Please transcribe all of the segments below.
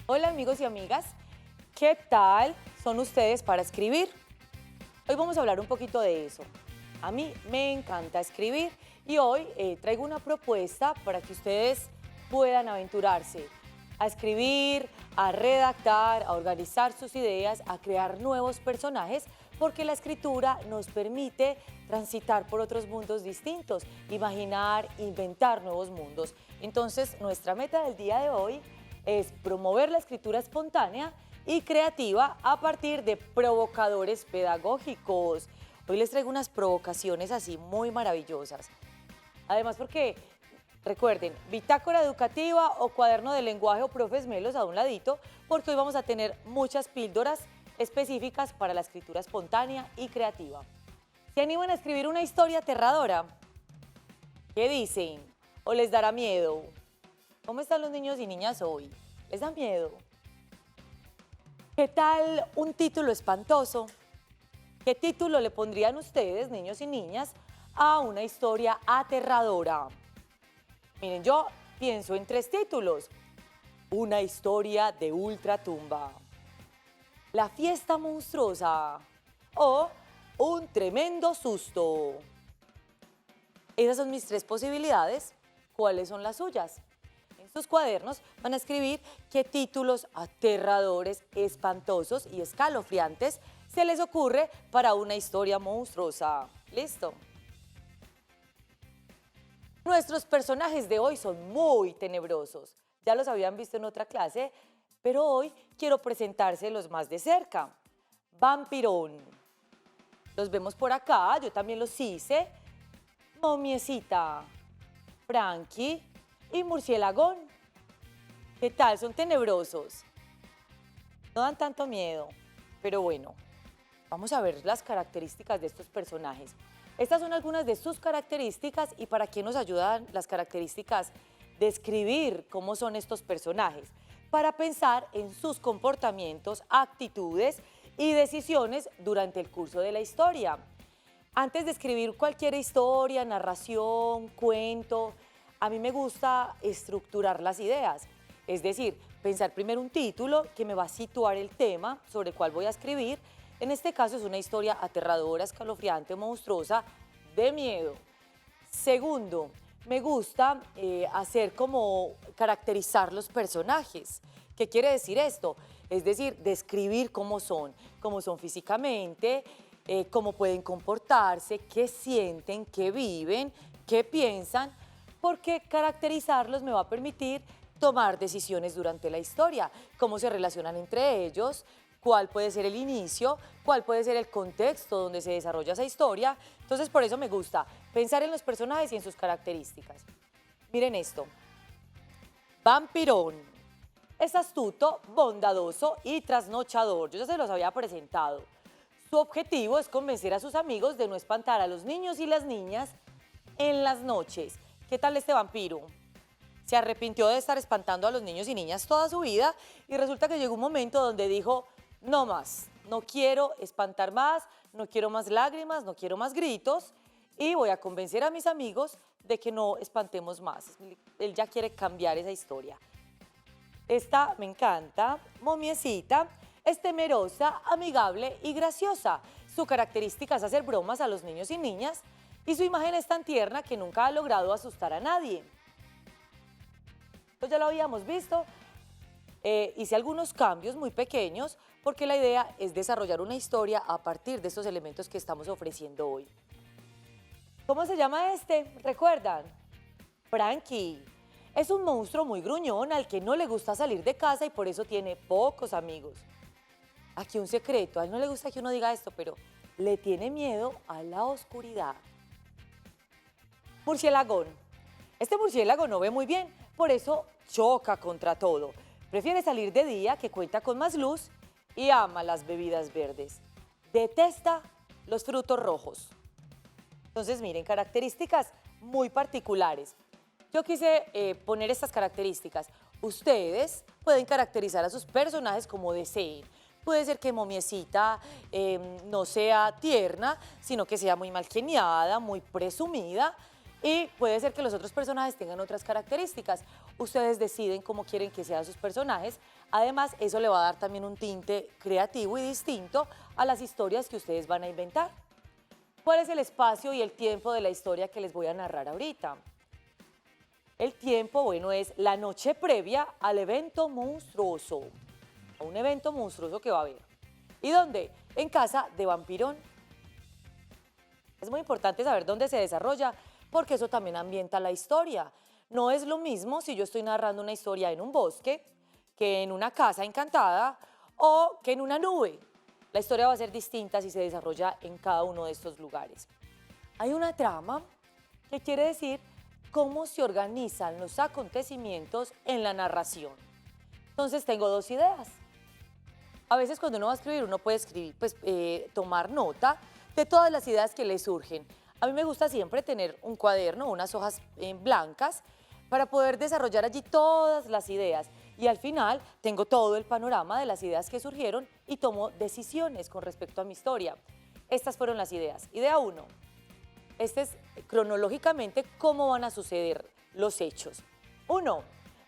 Hola amigos y amigas, ¿qué tal son ustedes para escribir? Hoy vamos a hablar un poquito de eso. A mí me encanta escribir y hoy traigo una propuesta para que ustedes puedan aventurarse a escribir, a redactar, a organizar sus ideas, a crear nuevos personajes, porque la escritura nos permite transitar por otros mundos distintos, imaginar, inventar nuevos mundos. Entonces, nuestra meta del día de hoy es promover la escritura espontánea y creativa a partir de provocadores pedagógicos. Hoy les traigo unas provocaciones así muy maravillosas. Además porque, recuerden, bitácora educativa o cuaderno de lenguaje o profes melos a un ladito, porque hoy vamos a tener muchas píldoras específicas para la escritura espontánea y creativa. ¿Se animan a escribir una historia aterradora? ¿Qué dicen? ¿O les dará miedo? ¿Cómo están los niños y niñas hoy? ¿Les da miedo? ¿Qué tal un título espantoso? ¿Qué título le pondrían ustedes, niños y niñas, a una historia aterradora? Miren, yo pienso en 3 títulos. Una historia de ultratumba, la fiesta monstruosa o un tremendo susto. Esas son mis 3 posibilidades. ¿Cuáles son las suyas? En sus cuadernos van a escribir qué títulos aterradores, espantosos y escalofriantes se les ocurre para una historia monstruosa. ¿Listo? Nuestros personajes de hoy son muy tenebrosos. Ya los habían visto en otra clase, pero hoy quiero presentárselos más de cerca. Vampirón. Los vemos por acá, yo también los hice. Momiecita, Frankie y Murciélagón. ¿Qué tal? Son tenebrosos. No dan tanto miedo, pero bueno, vamos a ver las características de estos personajes. Estas son algunas de sus características y para qué nos ayudan las características de escribir cómo son estos personajes. Para pensar en sus comportamientos, actitudes y decisiones durante el curso de la historia. Antes de escribir cualquier historia, narración, cuento, a mí me gusta estructurar las ideas. Es decir, pensar primero un título que me va a situar el tema sobre el cual voy a escribir. En este caso es una historia aterradora, escalofriante, monstruosa, de miedo. Segundo, me gusta hacer como caracterizar los personajes. ¿Qué quiere decir esto? Es decir, describir cómo son físicamente, cómo pueden comportarse, qué sienten, qué viven, qué piensan, porque caracterizarlos me va a permitir tomar decisiones durante la historia, cómo se relacionan entre ellos, cuál puede ser el inicio, cuál puede ser el contexto donde se desarrolla esa historia. Entonces, por eso me gusta pensar en los personajes y en sus características. Miren esto. Vampirón. Es astuto, bondadoso y trasnochador. Yo ya se los había presentado. Su objetivo es convencer a sus amigos de no espantar a los niños y las niñas en las noches. ¿Qué tal este vampiro? Se arrepintió de estar espantando a los niños y niñas toda su vida y resulta que llegó un momento donde dijo, no más, no quiero espantar más, no quiero más lágrimas, no quiero más gritos y voy a convencer a mis amigos de que no espantemos más. Él ya quiere cambiar esa historia. Esta me encanta, Momiecita, es temerosa, amigable y graciosa. Su característica es hacer bromas a los niños y niñas y su imagen es tan tierna que nunca ha logrado asustar a nadie. Pues ya lo habíamos visto, hice algunos cambios muy pequeños porque la idea es desarrollar una historia a partir de estos elementos que estamos ofreciendo hoy. ¿Cómo se llama este? ¿Recuerdan? Frankie. Es un monstruo muy gruñón al que no le gusta salir de casa y por eso tiene pocos amigos. Aquí un secreto, a él no le gusta que uno diga esto, pero le tiene miedo a la oscuridad. Murciélagón. Este murciélago no ve muy bien, por eso choca contra todo. Prefiere salir de día, que cuenta con más luz, y ama las bebidas verdes. Detesta los frutos rojos. Entonces, miren, características muy particulares. Yo quise poner estas características. Ustedes pueden caracterizar a sus personajes como deseen. Puede ser que Momiecita no sea tierna, sino que sea muy mal geniada, muy presumida. Y puede ser que los otros personajes tengan otras características. Ustedes deciden cómo quieren que sean sus personajes. Además, eso le va a dar también un tinte creativo y distinto a las historias que ustedes van a inventar. ¿Cuál es el espacio y el tiempo de la historia que les voy a narrar ahorita? El tiempo, bueno, es la noche previa al evento monstruoso. A un evento monstruoso que va a haber. ¿Y dónde? En casa de Vampirón. Es muy importante saber dónde se desarrolla, porque eso también ambienta la historia. No es lo mismo si yo estoy narrando una historia en un bosque, que en una casa encantada o que en una nube. La historia va a ser distinta si se desarrolla en cada uno de estos lugares. Hay una trama que quiere decir cómo se organizan los acontecimientos en la narración. Entonces tengo dos ideas. A veces cuando uno va a escribir, uno puede escribir, tomar nota de todas las ideas que le surgen. A mí me gusta siempre tener un cuaderno, unas hojas blancas, para poder desarrollar allí todas las ideas. Y al final tengo todo el panorama de las ideas que surgieron y tomo decisiones con respecto a mi historia. Estas fueron las ideas. Idea 1. Este es cronológicamente cómo van a suceder los hechos. 1.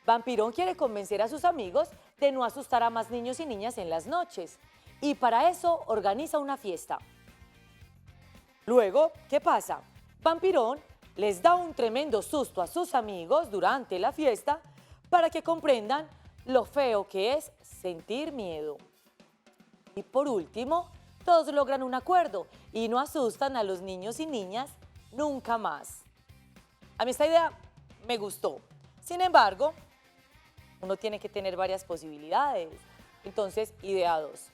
Vampirón quiere convencer a sus amigos de no asustar a más niños y niñas en las noches. Y para eso organiza una fiesta. Luego, ¿qué pasa? Vampirón les da un tremendo susto a sus amigos durante la fiesta para que comprendan lo feo que es sentir miedo. Y por último, todos logran un acuerdo y no asustan a los niños y niñas nunca más. A mí esta idea me gustó. Sin embargo, uno tiene que tener varias posibilidades. Entonces, idea 2.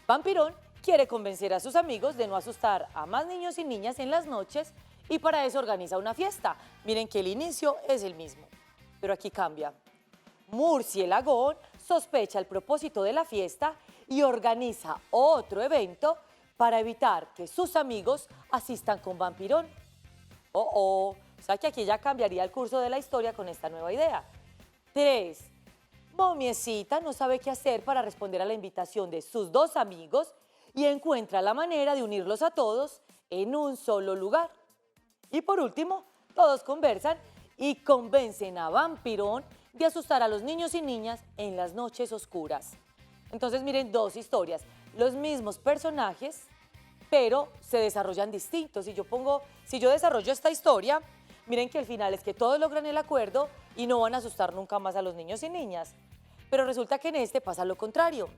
Vampirón quiere convencer a sus amigos de no asustar a más niños y niñas en las noches y para eso organiza una fiesta. Miren que el inicio es el mismo, pero aquí cambia. Murciélagón sospecha el propósito de la fiesta y organiza otro evento para evitar que sus amigos asistan con Vampirón. O sea que aquí ya cambiaría el curso de la historia con esta nueva idea. 3. Momiecita no sabe qué hacer para responder a la invitación de sus dos amigos y encuentra la manera de unirlos a todos en un solo lugar. Y por último, todos conversan y convencen a Vampirón de asustar a los niños y niñas en las noches oscuras. Entonces miren, dos historias, los mismos personajes, pero se desarrollan distintos. Si yo desarrollo esta historia, miren que el final es que todos logran el acuerdo y no van a asustar nunca más a los niños y niñas. Pero resulta que en este pasa lo contrario.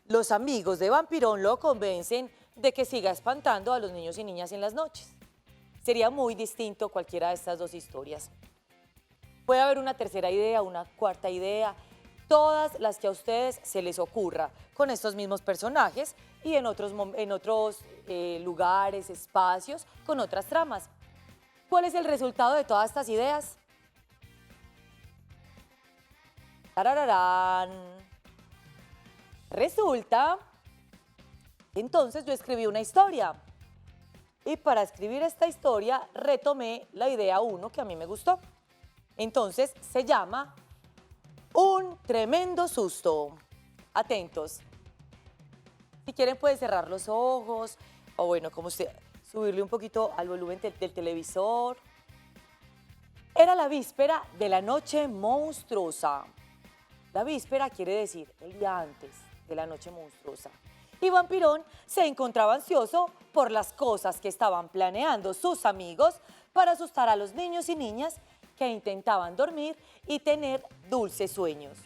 Los amigos de Vampirón lo convencen de que siga espantando a los niños y niñas en las noches. Sería muy distinto cualquiera de estas dos historias. Puede haber una tercera idea, una cuarta idea, todas las que a ustedes se les ocurra, con estos mismos personajes y en otros lugares, espacios, con otras tramas. ¿Cuál es el resultado de todas estas ideas? ¡Tarararán! Resulta, entonces yo escribí una historia. Y para escribir esta historia retomé la idea 1 que a mí me gustó. Entonces se llama Un tremendo susto. Atentos. Si quieren pueden cerrar los ojos o bueno, como usted, subirle un poquito al volumen del televisor. Era la víspera de la noche monstruosa. La víspera quiere decir el día antes de la noche monstruosa. Y Vampirón se encontraba ansioso por las cosas que estaban planeando sus amigos para asustar a los niños y niñas que intentaban dormir y tener dulces sueños.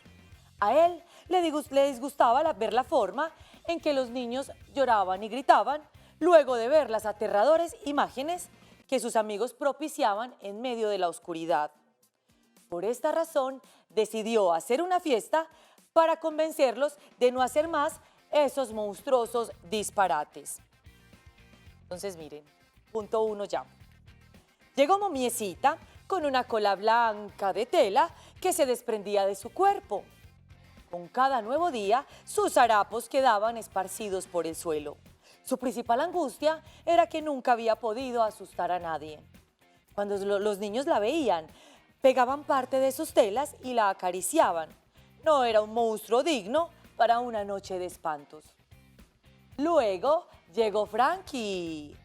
A él le disgustaba ver la forma en que los niños lloraban y gritaban luego de ver las aterradoras imágenes que sus amigos propiciaban en medio de la oscuridad. Por esta razón, decidió hacer una fiesta para convencerlos de no hacer más esos monstruosos disparates. Entonces miren, punto 1 ya. Llegó Momiecita con una cola blanca de tela que se desprendía de su cuerpo. Con cada nuevo día, sus harapos quedaban esparcidos por el suelo. Su principal angustia era que nunca había podido asustar a nadie. Cuando los niños la veían, pegaban parte de sus telas y la acariciaban. No era un monstruo digno para una noche de espantos. Luego llegó Frankie.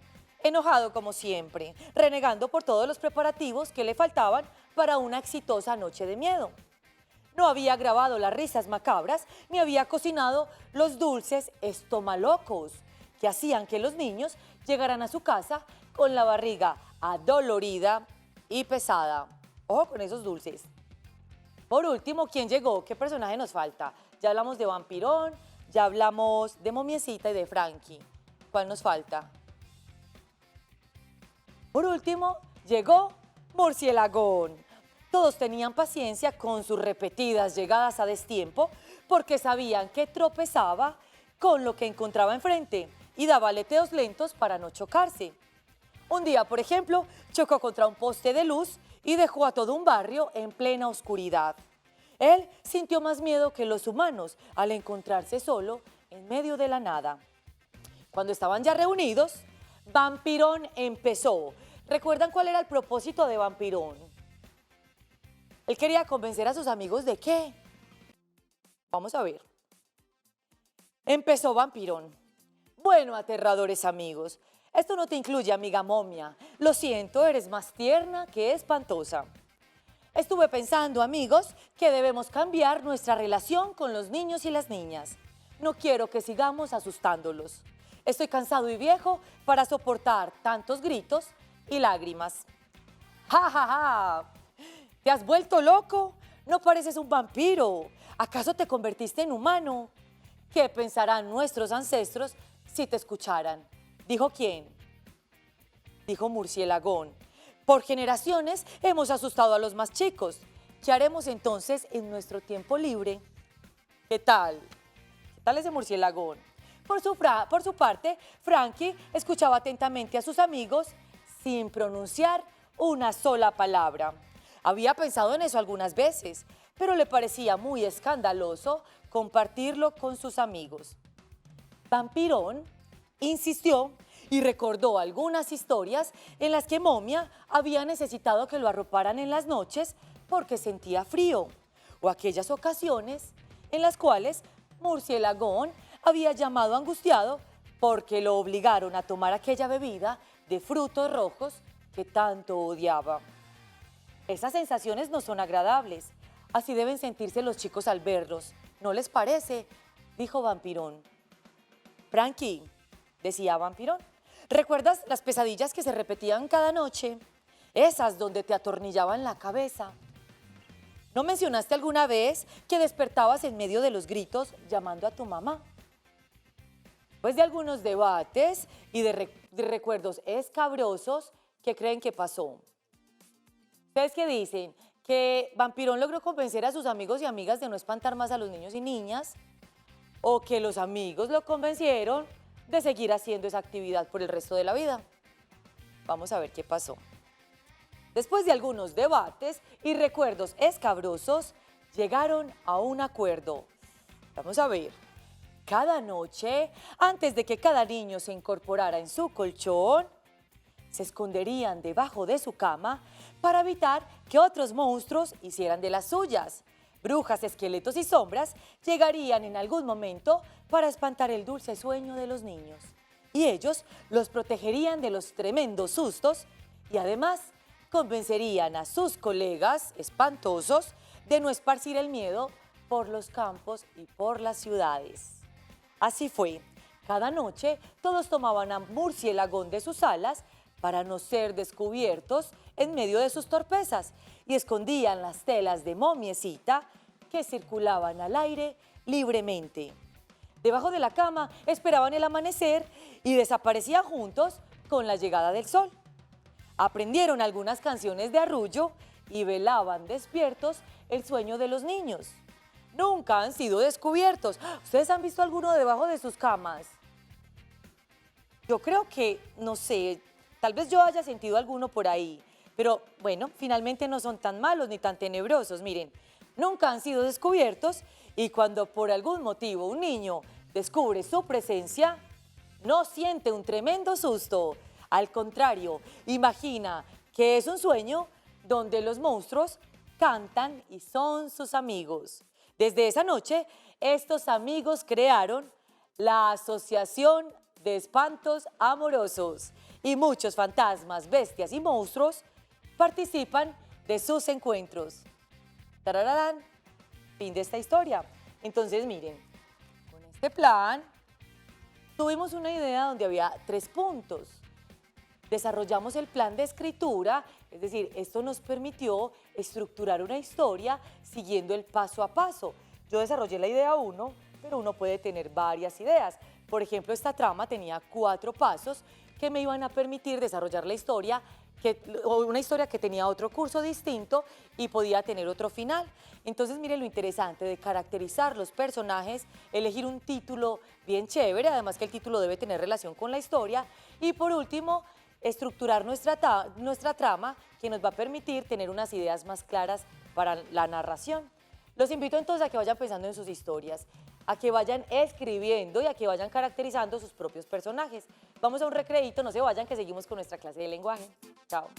enojado como siempre, renegando por todos los preparativos que le faltaban para una exitosa noche de miedo. No había grabado las risas macabras ni había cocinado los dulces estomalocos que hacían que los niños llegaran a su casa con la barriga adolorida y pesada. Ojo con esos dulces. Por último, ¿quién llegó? ¿Qué personaje nos falta? Ya hablamos de Vampirón, ya hablamos de Momiecita y de Frankie. ¿Cuál nos falta? Por último, llegó Murcielagón. Todos tenían paciencia con sus repetidas llegadas a destiempo porque sabían que tropezaba con lo que encontraba enfrente y daba aleteos lentos para no chocarse. Un día, por ejemplo, chocó contra un poste de luz y dejó a todo un barrio en plena oscuridad. Él sintió más miedo que los humanos al encontrarse solo en medio de la nada. Cuando estaban ya reunidos, Vampirón empezó. ¿Recuerdan cuál era el propósito de Vampirón? Él quería convencer a sus amigos ¿de qué? Vamos a ver. Empezó Vampirón. Bueno, aterradores amigos, esto no te incluye, amiga momia. Lo siento, eres más tierna que espantosa. Estuve pensando, amigos, que debemos cambiar nuestra relación con los niños y las niñas. No quiero que sigamos asustándolos. Estoy cansado y viejo para soportar tantos gritos y lágrimas. ¡Ja, ja, ja! ¿Te has vuelto loco? No pareces un vampiro. ¿Acaso te convertiste en humano? ¿Qué pensarán nuestros ancestros si te escucharan? ¿Dijo quién? Dijo Murcielagón. Por generaciones hemos asustado a los más chicos. ¿Qué haremos entonces en nuestro tiempo libre? ¿Qué tal? ¿Qué tal ese Murcielagón? Por su parte, Frankie escuchaba atentamente a sus amigos sin pronunciar una sola palabra. Había pensado en eso algunas veces, pero le parecía muy escandaloso compartirlo con sus amigos. Vampirón insistió y recordó algunas historias en las que Momia había necesitado que lo arroparan en las noches porque sentía frío, o aquellas ocasiones en las cuales Murcielagón había llamado angustiado porque lo obligaron a tomar aquella bebida de frutos rojos que tanto odiaba. Esas sensaciones no son agradables, así deben sentirse los chicos al verlos. ¿No les parece? Dijo Vampirón. Frankie, decía Vampirón, ¿recuerdas las pesadillas que se repetían cada noche? Esas donde te atornillaban la cabeza. ¿No mencionaste alguna vez que despertabas en medio de los gritos llamando a tu mamá? Pues de algunos debates y de recuerdos escabrosos, ¿qué creen que pasó? ¿Ustedes qué dicen? ¿Que Vampirón logró convencer a sus amigos y amigas de no espantar más a los niños y niñas? ¿O que los amigos lo convencieron de seguir haciendo esa actividad por el resto de la vida? Vamos a ver qué pasó. Después de algunos debates y recuerdos escabrosos, llegaron a un acuerdo. Vamos a ver. Cada noche, antes de que cada niño se incorporara en su colchón, se esconderían debajo de su cama para evitar que otros monstruos hicieran de las suyas. Brujas, esqueletos y sombras llegarían en algún momento para espantar el dulce sueño de los niños. Y ellos los protegerían de los tremendos sustos y además convencerían a sus colegas espantosos de no esparcir el miedo por los campos y por las ciudades. Así fue. Cada noche todos tomaban a Murcielagón de sus alas para no ser descubiertos en medio de sus torpezas y escondían las telas de Momiecita que circulaban al aire libremente. Debajo de la cama esperaban el amanecer y desaparecían juntos con la llegada del sol. Aprendieron algunas canciones de arrullo y velaban despiertos el sueño de los niños. Nunca han sido descubiertos. ¿Ustedes han visto alguno debajo de sus camas? Yo creo que, no sé, tal vez yo haya sentido alguno por ahí, pero bueno, finalmente no son tan malos ni tan tenebrosos. Miren, nunca han sido descubiertos y cuando por algún motivo un niño descubre su presencia, no siente un tremendo susto. Al contrario, imagina que es un sueño donde los monstruos cantan y son sus amigos. Desde esa noche, estos amigos crearon la Asociación de Espantos Amorosos y muchos fantasmas, bestias y monstruos participan de sus encuentros. Tarararán, fin de esta historia. Entonces, miren, con este plan tuvimos una idea donde había 3 puntos. Desarrollamos el plan de escritura, es decir, esto nos permitió estructurar una historia siguiendo el paso a paso. Yo desarrollé la idea 1, pero uno puede tener varias ideas. Por ejemplo, esta trama tenía 4 pasos que me iban a permitir desarrollar la historia, o una historia que tenía otro curso distinto y podía tener otro final. Entonces, miren lo interesante de caracterizar los personajes, elegir un título bien chévere, además que el título debe tener relación con la historia. Y por último, estructurar nuestra trama que nos va a permitir tener unas ideas más claras para la narración. Los invito entonces a que vayan pensando en sus historias, a que vayan escribiendo y a que vayan caracterizando sus propios personajes. Vamos a un recreíto, no se vayan, que seguimos con nuestra clase de lenguaje. Chao.